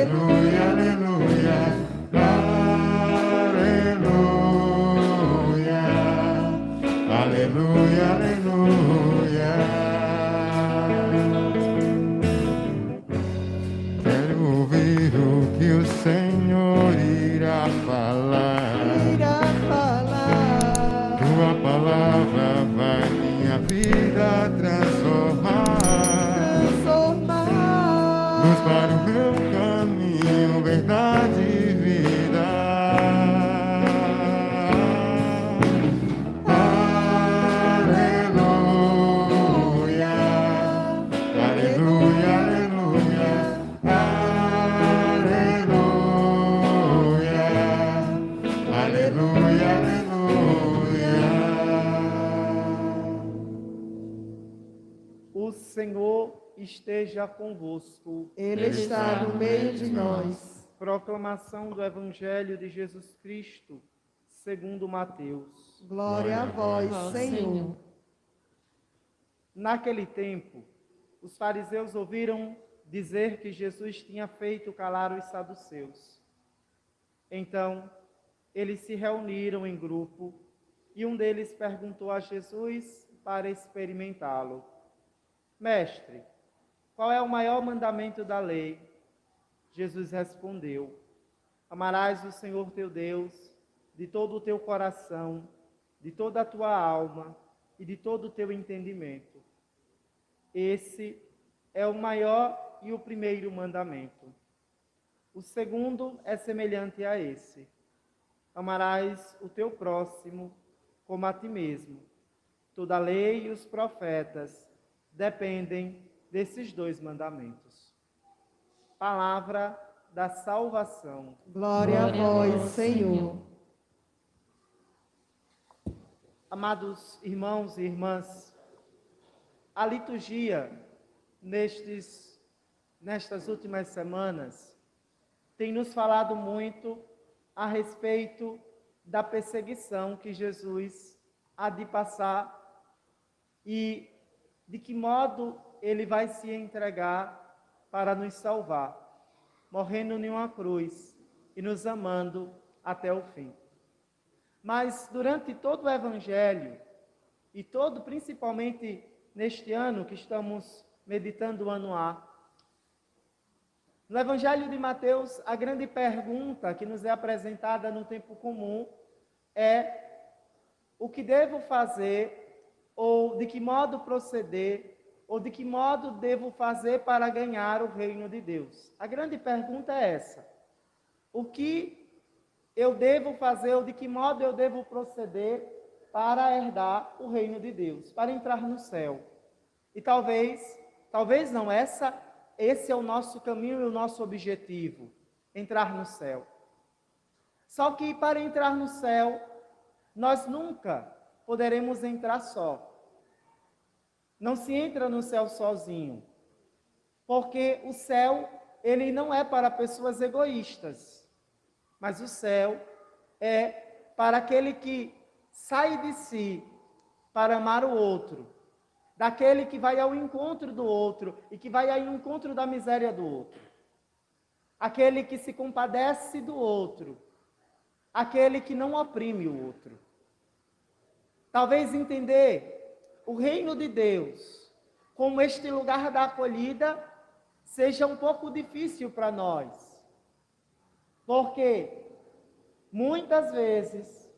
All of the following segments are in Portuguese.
aleluia, aleluia, aleluia, aleluia, aleluia. Quero ouvir o que o Senhor irá falar. Tua palavra vai minha vida transformar. Luz para o meu caminho, verdade e vida. Aleluia, aleluia, aleluia, aleluia, aleluia, aleluia. O Senhor esteja convosco. Ele está no meio de nós. Proclamação do Evangelho de Jesus Cristo, segundo Mateus. Glória a vós, Senhor. Naquele tempo, os fariseus ouviram dizer que Jesus tinha feito calar os saduceus. Então, eles se reuniram em grupo e um deles perguntou a Jesus para experimentá-lo: Mestre, qual é o maior mandamento da lei? Jesus respondeu: Amarás o Senhor teu Deus de todo o teu coração, de toda a tua alma e de todo o teu entendimento. Esse é o maior e o primeiro mandamento. O segundo é semelhante a esse: amarás o teu próximo como a ti mesmo. Toda a lei e os profetas dependem desses dois mandamentos. Palavra da salvação. Glória a vós, Senhor. Amados irmãos e irmãs, a liturgia nestas últimas semanas tem nos falado muito a respeito da perseguição que Jesus há de passar e de que modo ele vai se entregar para nos salvar, morrendo em uma cruz e nos amando até o fim. Mas durante todo o Evangelho, e principalmente neste ano que estamos meditando o ano A, no Evangelho de Mateus, a grande pergunta que nos é apresentada no tempo comum é: o que devo fazer, ou de que modo proceder, ou de que modo devo fazer para ganhar o reino de Deus? A grande pergunta é essa: o que eu devo fazer, ou de que modo eu devo proceder para herdar o reino de Deus, para entrar no céu? E talvez não, esse é o nosso caminho e o nosso objetivo, entrar no céu. Só que para entrar no céu, nós nunca poderemos entrar só. Não se entra no céu sozinho, porque o céu, ele não é para pessoas egoístas, mas o céu é para aquele que sai de si para amar o outro, daquele que vai ao encontro do outro e que vai ao encontro da miséria do outro, aquele que se compadece do outro, aquele que não oprime o outro. Talvez entender o reino de Deus como este lugar da acolhida seja um pouco difícil para nós, porque muitas vezes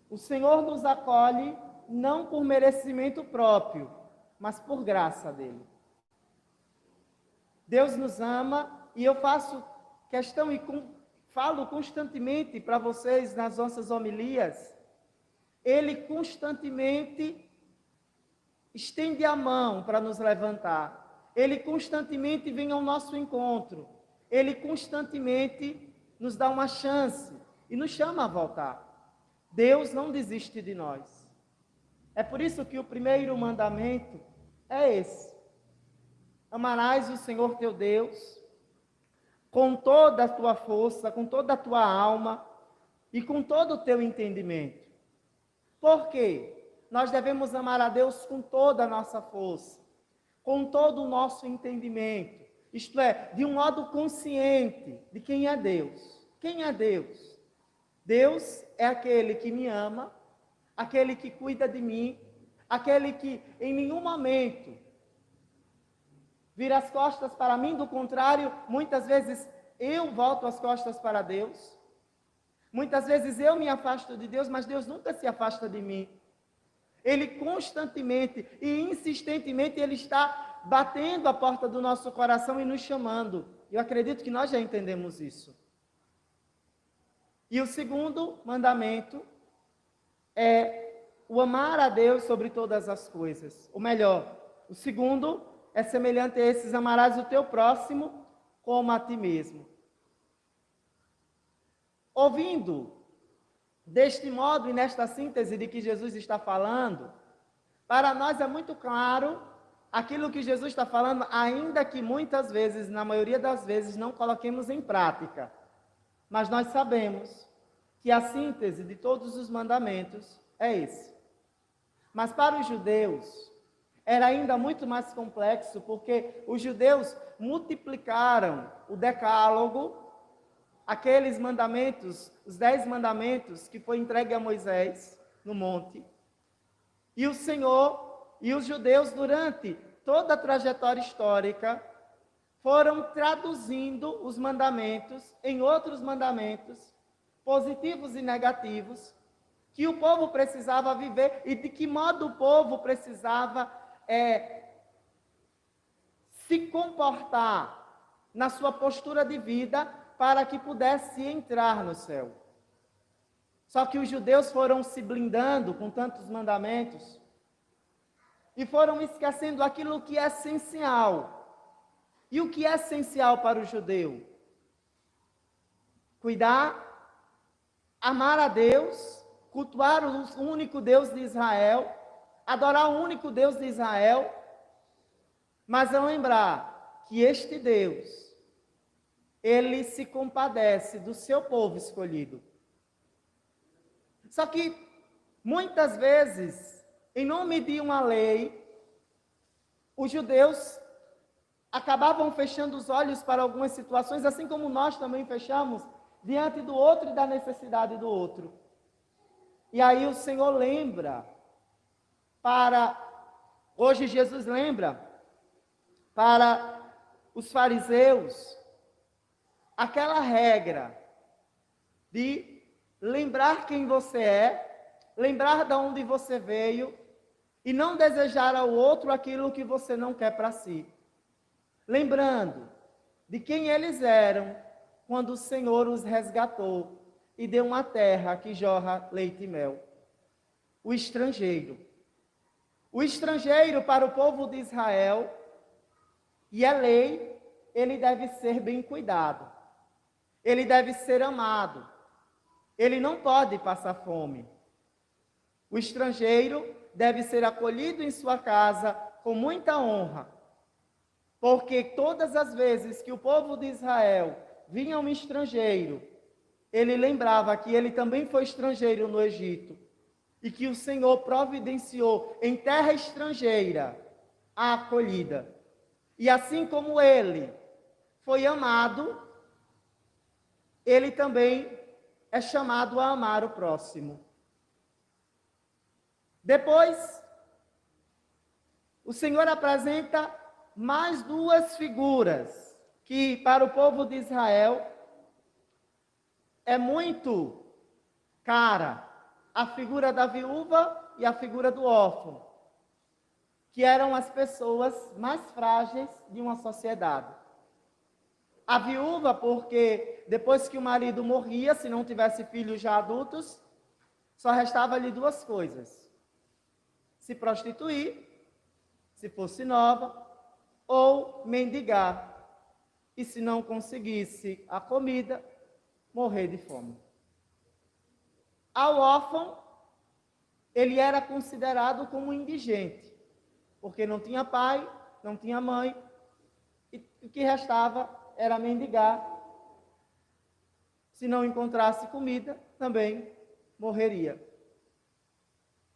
o Senhor nos acolhe não por merecimento próprio, mas por graça dele. Deus nos ama, e eu faço questão e falo constantemente para vocês nas nossas homilias, ele constantemente estende a mão para nos levantar, ele constantemente vem ao nosso encontro, ele constantemente nos dá uma chance e nos chama a voltar. Deus não desiste de nós. É por isso que o primeiro mandamento é esse: amarás o Senhor teu Deus com toda a tua força, com toda a tua alma e com todo o teu entendimento. Por quê? Nós devemos amar a Deus com toda a nossa força, com todo o nosso entendimento isto é, de um modo consciente de quem é Deus. Quem é Deus? Deus é aquele que me ama, aquele que cuida de mim, aquele que em nenhum momento vira as costas para mim, do contrário, muitas vezes eu volto as costas para Deus. Muitas vezes eu me afasto de Deus, mas Deus nunca se afasta de mim. Ele constantemente e insistentemente, Ele está batendo a porta do nosso coração e nos chamando. Eu acredito que nós já entendemos isso. E o segundo mandamento é o amar a Deus sobre todas as coisas. Ou melhor, o segundo é semelhante a esses: amarás o teu próximo como a ti mesmo. Ouvindo deste modo e nesta síntese de que Jesus está falando, para nós é muito claro aquilo que Jesus está falando, ainda que muitas vezes, na maioria das vezes, não coloquemos em prática. Mas nós sabemos que a síntese de todos os mandamentos é esse. Mas para os judeus era ainda muito mais complexo, porque os judeus multiplicaram o decálogo, aqueles mandamentos, os 10 mandamentos que foi entregue a Moisés no monte. E o Senhor e os judeus, durante toda a trajetória histórica, foram traduzindo os mandamentos em outros mandamentos, positivos e negativos, que o povo precisava viver e de que modo o povo precisava se comportar na sua postura de vida para que pudesse entrar no céu. Só que os judeus foram se blindando com tantos mandamentos e foram esquecendo aquilo que é essencial. E o que é essencial para o judeu? Cuidar, amar a Deus, cultuar o único Deus de Israel, adorar o único Deus de Israel, mas a lembrar que este Deus, Ele se compadece do seu povo escolhido. Só que, muitas vezes, em nome de uma lei, os judeus acabavam fechando os olhos para algumas situações, assim como nós também fechamos diante do outro e da necessidade do outro. E aí o Senhor lembra hoje Jesus lembra para os fariseus aquela regra de lembrar quem você é, lembrar de onde você veio e não desejar ao outro aquilo que você não quer para si. Lembrando de quem eles eram quando o Senhor os resgatou e deu uma terra que jorra leite e mel. O estrangeiro. O estrangeiro para o povo de Israel, e a lei, ele deve ser bem cuidado. Ele deve ser amado. Ele não pode passar fome. O estrangeiro deve ser acolhido em sua casa com muita honra, porque todas as vezes que o povo de Israel vinha um estrangeiro, ele lembrava que ele também foi estrangeiro no Egito, e que o Senhor providenciou em terra estrangeira a acolhida. E assim como ele foi amado, ele também é chamado a amar o próximo. Depois, o Senhor apresenta mais duas figuras que para o povo de Israel é muito cara: a figura da viúva e a figura do órfão, que eram as pessoas mais frágeis de uma sociedade. A viúva, porque depois que o marido morria, se não tivesse filhos já adultos, só restava-lhe duas coisas: se prostituir, se fosse nova, ou mendigar, e se não conseguisse a comida, morrer de fome. Ao órfão, ele era considerado como indigente, porque não tinha pai, não tinha mãe, e o que restava era mendigar. Se não encontrasse comida, também morreria.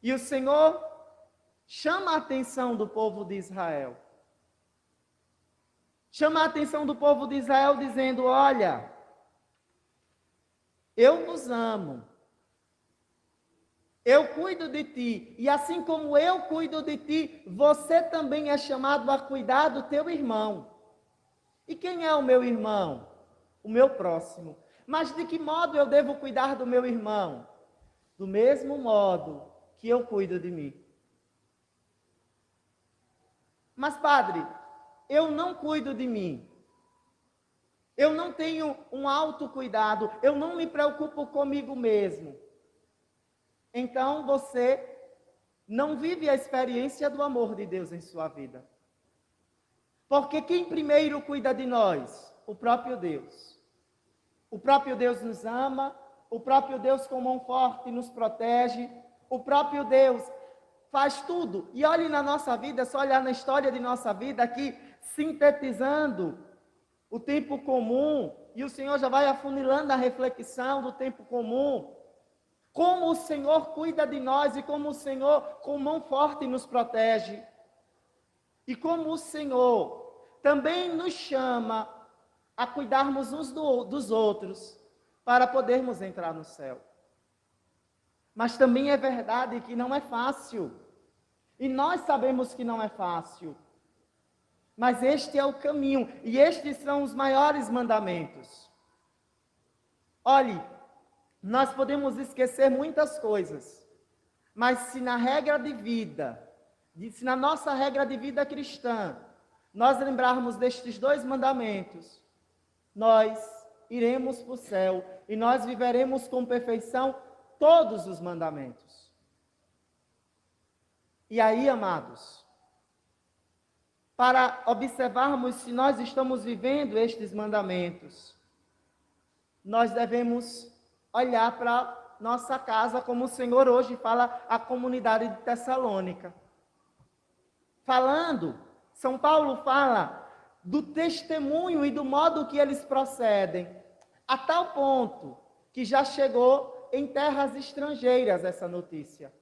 E o Senhor chama a atenção do povo de Israel. chama a atenção do povo de Israel dizendo: olha, eu vos amo, eu cuido de ti, e assim como eu cuido de ti, você também é chamado a cuidar do teu irmão. E quem é o meu irmão? O meu próximo. Mas de que modo eu devo cuidar do meu irmão? Do mesmo modo que eu cuido de mim. Mas, padre, eu não cuido de mim. Eu não tenho um autocuidado. Eu não me preocupo comigo mesmo. Então, você não vive a experiência do amor de Deus em sua vida. Porque quem primeiro cuida de nós? O próprio Deus. O próprio Deus nos ama, o próprio Deus com mão forte nos protege, o próprio Deus faz tudo. E olhe na nossa vida, é só olhar na história de nossa vida aqui, sintetizando o tempo comum, e o Senhor já vai afunilando a reflexão do tempo comum. Como o Senhor cuida de nós e como o Senhor com mão forte nos protege. E como o Senhor também nos chama a cuidarmos uns dos outros para podermos entrar no céu. Mas também é verdade que não é fácil. E nós sabemos que não é fácil. Mas este é o caminho. E estes são os maiores mandamentos. Olhe, nós podemos esquecer muitas coisas. Mas se na regra de vida, se na nossa regra de vida cristã, nós lembrarmos destes 2 mandamentos, nós iremos para o céu e nós viveremos com perfeição todos os mandamentos. E aí, amados, para observarmos se nós estamos vivendo estes mandamentos, nós devemos olhar para nossa casa, como o Senhor hoje fala à comunidade de Tessalônica. São Paulo fala do testemunho e do modo que eles procedem, a tal ponto que já chegou em terras estrangeiras essa notícia.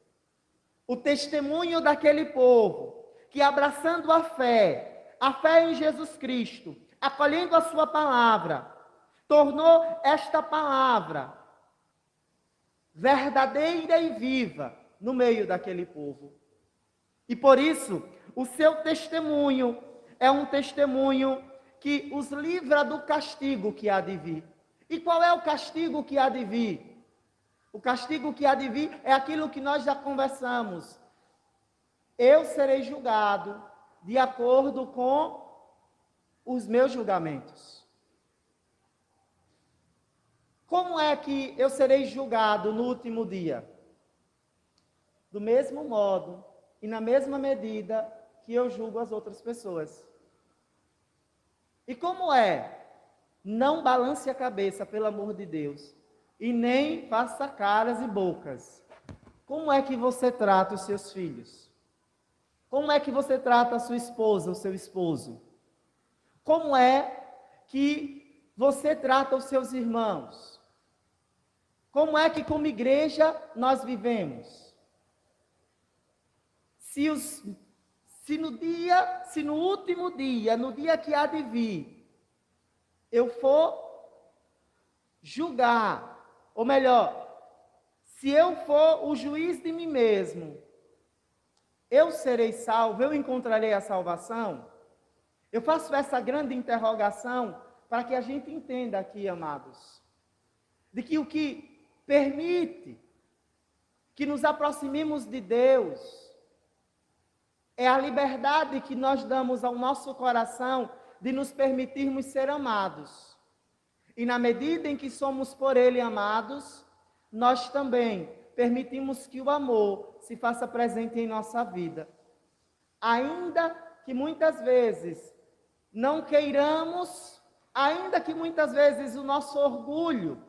O testemunho daquele povo que, abraçando a fé em Jesus Cristo, acolhendo a sua palavra, tornou esta palavra verdadeira e viva no meio daquele povo. E por isso, o seu testemunho é um testemunho que os livra do castigo que há de vir. E qual é o castigo que há de vir? O castigo que há de vir é aquilo que nós já conversamos. Eu serei julgado de acordo com os meus julgamentos. Como é que eu serei julgado no último dia? Do mesmo modo e na mesma medida que eu julgo as outras pessoas. E como é? Não balance a cabeça, pelo amor de Deus, e nem faça caras e bocas. Como é que você trata os seus filhos? Como é que você trata a sua esposa, o seu esposo? Como é que você trata os seus irmãos? Como é que como igreja nós vivemos? Se no último dia, no dia que há de vir, eu for julgar, ou melhor, se eu for o juiz de mim mesmo, eu serei salvo, eu encontrarei a salvação? Eu faço essa grande interrogação para que a gente entenda aqui, amados, de que o que permite que nos aproximemos de Deus é a liberdade que nós damos ao nosso coração de nos permitirmos ser amados. E na medida em que somos por Ele amados, nós também permitimos que o amor se faça presente em nossa vida. Ainda que muitas vezes não queiramos, ainda que muitas vezes o nosso orgulho,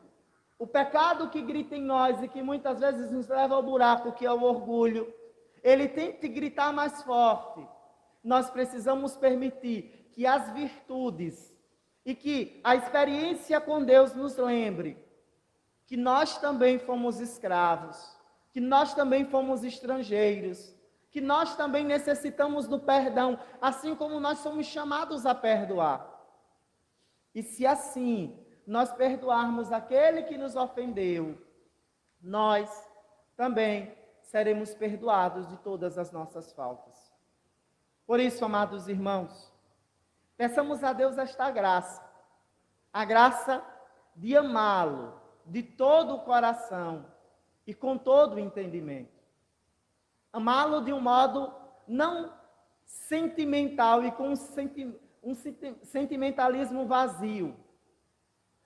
o pecado que grita em nós e que muitas vezes nos leva ao buraco, que é o orgulho, ele tente gritar mais forte, nós precisamos permitir que as virtudes e que a experiência com Deus nos lembre que nós também fomos escravos, que nós também fomos estrangeiros, que nós também necessitamos do perdão, assim como nós somos chamados a perdoar. E se assim nós perdoarmos aquele que nos ofendeu, nós também seremos perdoados de todas as nossas faltas. Por isso, amados irmãos, peçamos a Deus esta graça, a graça de amá-lo de todo o coração e com todo o entendimento. Amá-lo de um modo não sentimental e com um sentimentalismo vazio,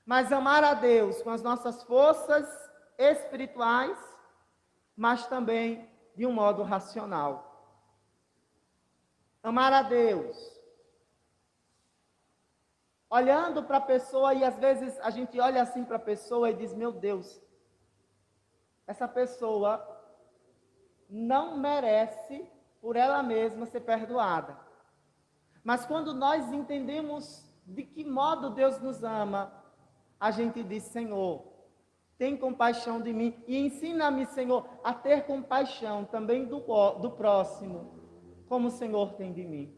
mas amar a Deus com as nossas forças espirituais, mas também de um modo racional. Amar a Deus, olhando para a pessoa, e às vezes a gente olha assim para a pessoa e diz, meu Deus, essa pessoa não merece por ela mesma ser perdoada. Mas quando nós entendemos de que modo Deus nos ama, a gente diz, Senhor, tem compaixão de mim e ensina-me, Senhor, a ter compaixão também do próximo, como o Senhor tem de mim.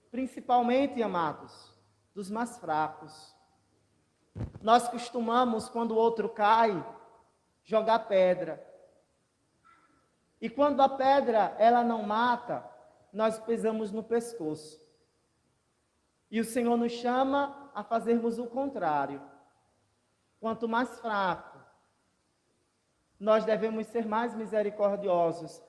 Principalmente, amados, dos mais fracos. Nós costumamos, quando o outro cai, jogar pedra. E quando a pedra, ela não mata, nós pisamos no pescoço. E o Senhor nos chama a fazermos o contrário. Quanto mais fraco, nós devemos ser mais misericordiosos,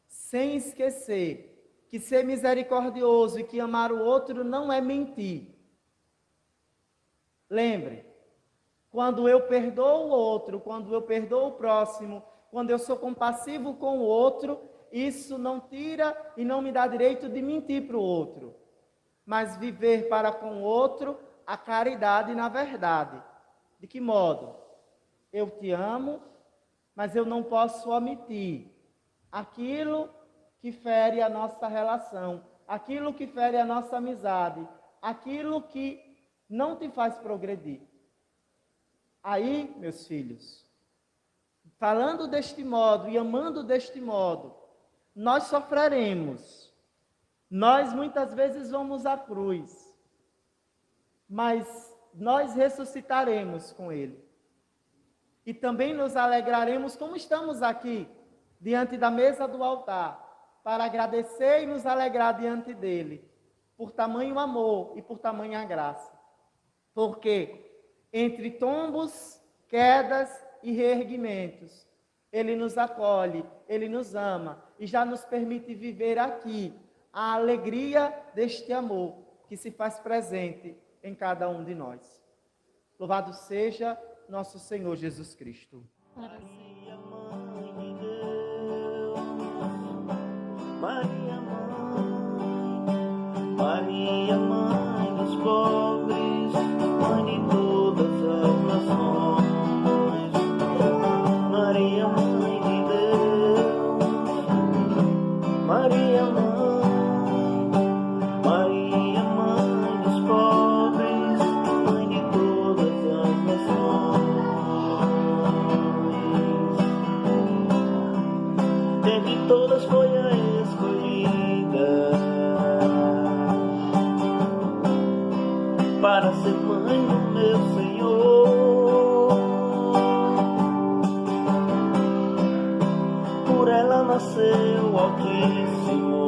sem esquecer que ser misericordioso e que amar o outro não é mentir. Lembre, quando eu perdoo o outro, quando eu perdoo o próximo, quando eu sou compassivo com o outro, isso não tira e não me dá direito de mentir para o outro, mas viver para com o outro a caridade na verdade. De que modo? Eu te amo, mas eu não posso omitir aquilo que fere a nossa relação, aquilo que fere a nossa amizade, aquilo que não te faz progredir. Aí, meus filhos, falando deste modo e amando deste modo, nós sofreremos. Nós muitas vezes vamos à cruz, mas nós ressuscitaremos com Ele. E também nos alegraremos, como estamos aqui, diante da mesa do altar, para agradecer e nos alegrar diante dEle, por tamanho amor e por tamanha graça. Porque entre tombos, quedas e reerguimentos, Ele nos acolhe, Ele nos ama e já nos permite viver aqui a alegria deste amor que se faz presente em cada um de nós. Louvado seja nosso Senhor Jesus Cristo. Maria, Mãe de Deus, Maria, Mãe dos pobres, Mãe de todas as nações. Maria, Mãe de Deus, Maria, Mãe dos pobres, Mãe de todas as nações. Dentre todas foi a escolhida para ser mãe do meu Senhor. Por ela nasceu o Altíssimo,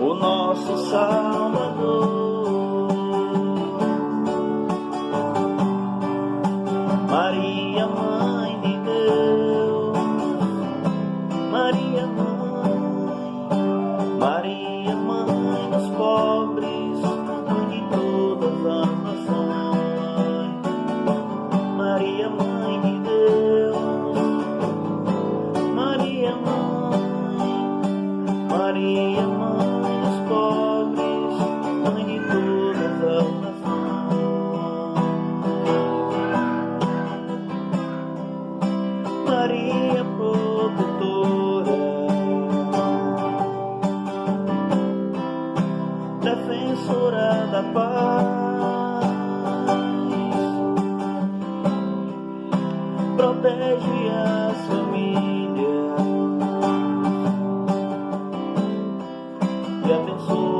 o nosso Salvador. Maria, Mãe de Deus, Maria, Mãe dos pobres, Mãe de todas as nações. Maria, Mãe de Deus, Maria, Mãe dos pobres, Mãe de todas as nações. Maria, protetora, defensora da paz, protege as famílias e abençoa